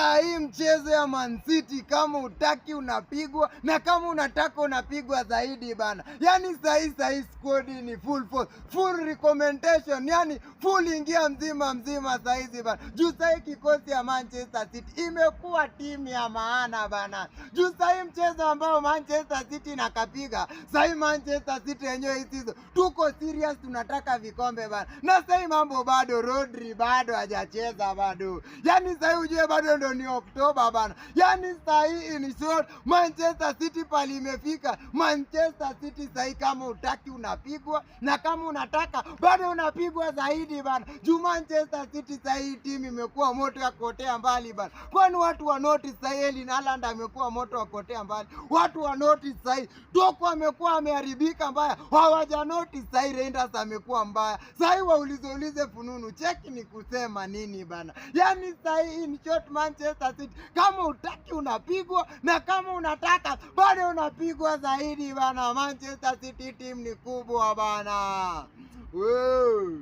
Saa hii mchezo ya Man City kama utaki unapigwa, na kama unataka unapigwa zaidi bana. Yani saa hii squad ni full force, full recommendation, yani full ingia mzima saa hizi bana. Juu saa hii kikosi ya Manchester City imekuwa timu ya maana bana. Juu saa hii mchezo ambao Manchester City nakapiga, saa hii Manchester City yenyewe hizo tuko serious, tunataka vikombe bana. Na saa hii mambo bado, Rodri bado hajacheza bado. Yani saa hii ujue bado ndo ni Oktoba bana. Yani saa hii in short Manchester City pali imefika. Manchester City saa hii kama utaki unapigwa, na kama unataka bado unapigwa zaidi bana. Juu Manchester City saa hii timu imekuwa moto ya kuotea mbali bana. Kwani watu wa notice saa hii Erling Haaland amekuwa moto wa kuotea mbali. Watu wa notice saa hii Doku amekuwa ameharibika mbaya. Hawaja notice saa hii Reinders amekuwa mbaya. Saa hii waulize fununu. Cheki ni kusema nini bana. Yani saa hii in short Manchester City kama utaki unapigwa, na kama unataka bado unapigwa zaidi bana. Manchester City team ni kubwa bana. Wow.